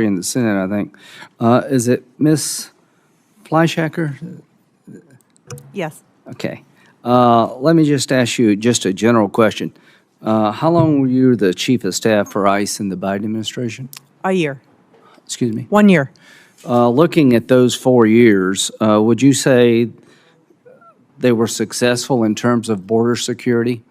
in the Senate, I think. Is it Ms. Fleischaker? Yes. Okay. Let me just ask you just a general question. How long were you the chief of staff for ICE in the Biden administration? A year. Excuse me? 1 year. Looking at those 4 years, would you say they were successful in terms of border security?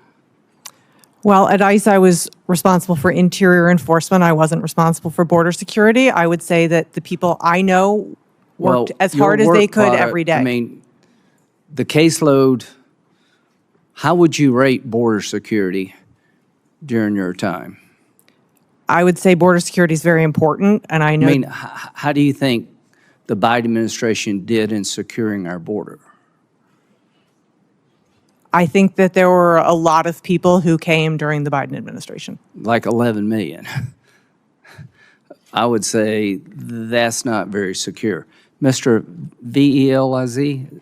Well, at ICE, I was responsible for interior enforcement. I wasn't responsible for border security. I would say that the people I know worked as your hard as work they could product, every day. I mean, the caseload, how would you rate border security during your time? I would say border security is very important, and I know. I mean, how do you think the Biden administration did in securing our border? I think that there were a lot of people who came during the Biden administration. Like 11 million. I would say that's not very secure. Mr. Veliz?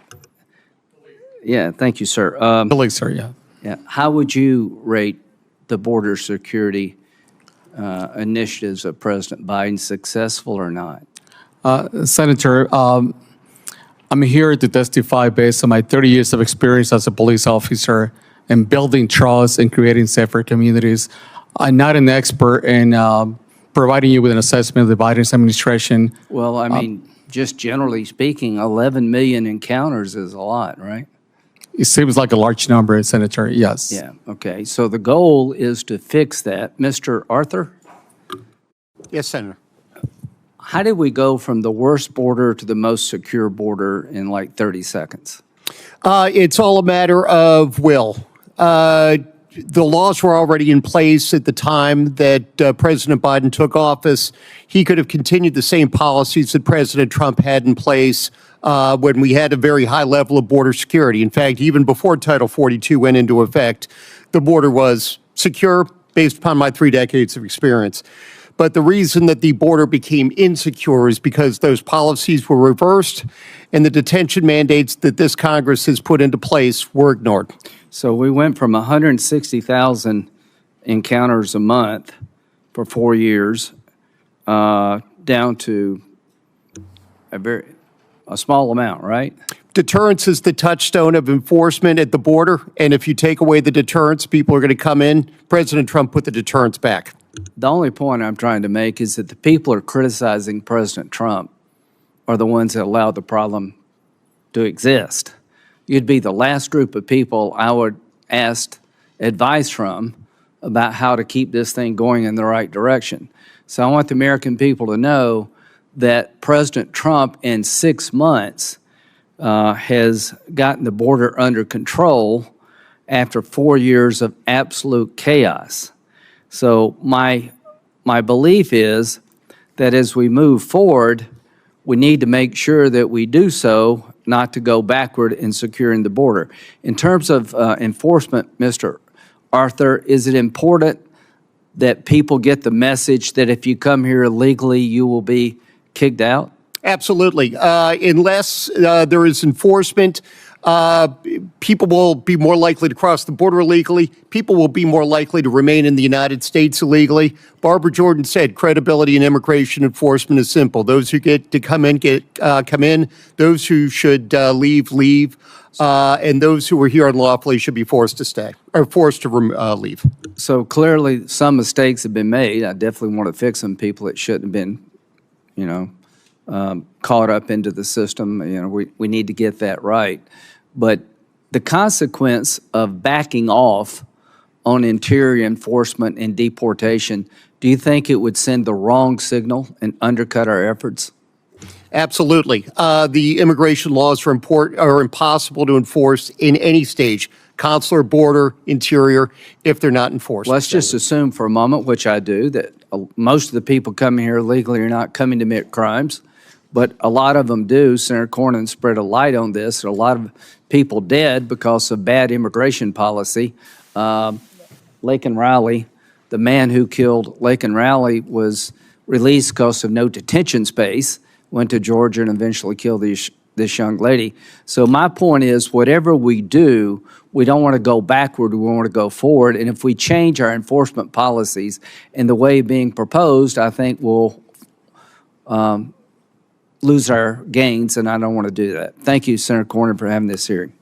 Yeah, thank you, sir. Believe, sir, yeah. Yeah, how would you rate the border security initiatives of President Biden, successful or not? Senator, I'm here to testify based on my 30 years of experience as a police officer in building trust and creating safer communities. I'm not an expert in providing you with an assessment of the Biden administration. Well, I mean, just generally speaking, 11 million encounters is a lot, right? It seems like a large number, Senator, yes. Yeah, okay. So the goal is to fix that. Mr. Arthur, Yes, Senator. how did we go from the worst border to the most secure border in like 30 seconds? It's all a matter of will. The laws were already in place at the time that President Biden took office. He could have continued the same policies that President Trump had in place when we had a very high level of border security. In fact, even before Title 42 went into effect, the border was secure based upon my 3 decades of experience. But the reason that the border became insecure is because those policies were reversed and the detention mandates that this Congress has put into place were ignored. So we went from 160,000 encounters a month for 4 years down to a small amount, right? Deterrence is the touchstone of enforcement at the border. And if you take away the deterrence, people are going to come in. President Trump put the deterrence back. The only point I'm trying to make is that the people who are criticizing President Trump are the ones that allowed the problem to exist. You'd be the last group of people I would ask advice from about how to keep this thing going in the right direction. So I want the American people to know that President Trump in 6 months has gotten the border under control after 4 years of absolute chaos. So my belief is that as we move forward, we need to make sure that we do so, not to go backward in securing the border. In terms of enforcement, Mr. Arthur, is it important that people get the message that if you come here illegally, you will be kicked out? Absolutely. Unless there is enforcement, people will be more likely to cross the border illegally. People will be more likely to remain in the United States illegally. Barbara Jordan said credibility in immigration enforcement is simple. Those who get to come in, come in. Those who should leave, leave. And those who are here unlawfully should be forced to stay or forced to leave. So clearly some mistakes have been made. I definitely want to fix them, people that shouldn't have been, caught up into the system. We need to get that right. But the consequence of backing off on interior enforcement and deportation, do you think it would send the wrong signal and undercut our efforts? Absolutely. The immigration laws are impossible to enforce in any stage, consular, border, interior, if they're not enforced. Let's just assume for a moment, which I do, that most of the people coming here illegally are not coming to commit crimes, but a lot of them do. Senator Cornyn spread a light on this. There are a lot of people dead because of bad immigration policy. Laken Riley, the man who killed Laken Riley, was released because of no detention space, went to Georgia and eventually killed this young lady. So my point is, whatever we do, we don't want to go backward, we want to go forward. And if we change our enforcement policies in the way being proposed, I think we'll lose our gains, and I don't want to do that. Thank you, Senator Cornyn, for having this hearing.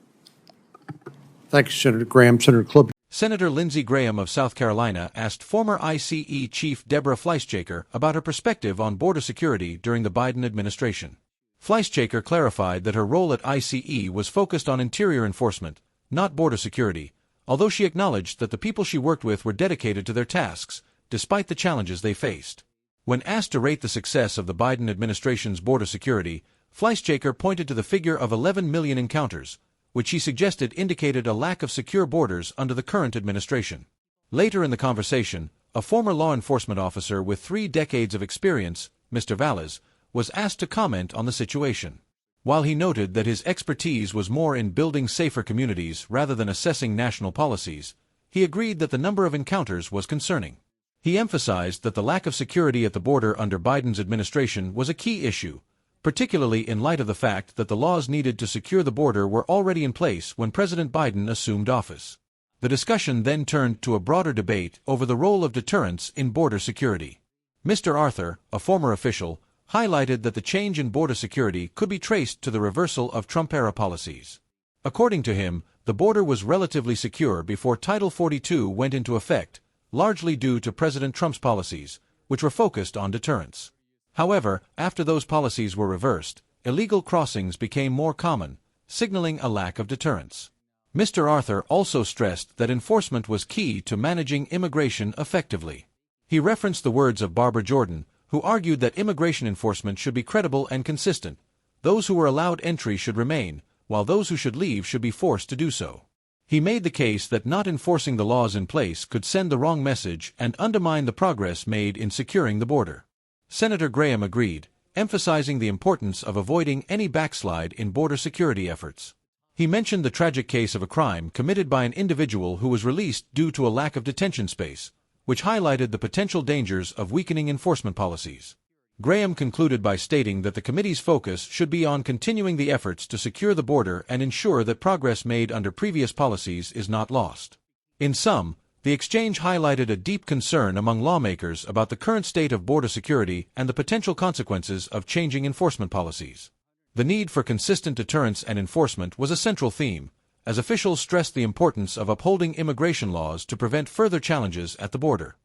Thank you, Senator Graham. Senator Klobuchar. Senator Lindsey Graham of South Carolina asked former ICE Chief Deborah Fleischaker about her perspective on border security during the Biden administration. Fleischaker clarified that her role at ICE was focused on interior enforcement, not border security, although she acknowledged that the people she worked with were dedicated to their tasks, despite the challenges they faced. When asked to rate the success of the Biden administration's border security, Fleischaker pointed to the figure of 11 million encounters, which he suggested indicated a lack of secure borders under the current administration. Later in the conversation, a former law enforcement officer with 3 decades of experience, Mr. Valles, was asked to comment on the situation. While he noted that his expertise was more in building safer communities rather than assessing national policies, he agreed that the number of encounters was concerning. He emphasized that the lack of security at the border under Biden's administration was a key issue, particularly in light of the fact that the laws needed to secure the border were already in place when President Biden assumed office. The discussion then turned to a broader debate over the role of deterrence in border security. Mr. Arthur, a former official, highlighted that the change in border security could be traced to the reversal of Trump-era policies. According to him, the border was relatively secure before Title 42 went into effect, largely due to President Trump's policies, which were focused on deterrence. However, after those policies were reversed, illegal crossings became more common, signaling a lack of deterrence. Mr. Arthur also stressed that enforcement was key to managing immigration effectively. He referenced the words of Barbara Jordan, who argued that immigration enforcement should be credible and consistent. Those who were allowed entry should remain, while those who should leave should be forced to do so. He made the case that not enforcing the laws in place could send the wrong message and undermine the progress made in securing the border. Senator Graham agreed, emphasizing the importance of avoiding any backslide in border security efforts. He mentioned the tragic case of a crime committed by an individual who was released due to a lack of detention space, which highlighted the potential dangers of weakening enforcement policies. Graham concluded by stating that the committee's focus should be on continuing the efforts to secure the border and ensure that progress made under previous policies is not lost. In sum, the exchange highlighted a deep concern among lawmakers about the current state of border security and the potential consequences of changing enforcement policies. The need for consistent deterrence and enforcement was a central theme, as officials stressed the importance of upholding immigration laws to prevent further challenges at the border.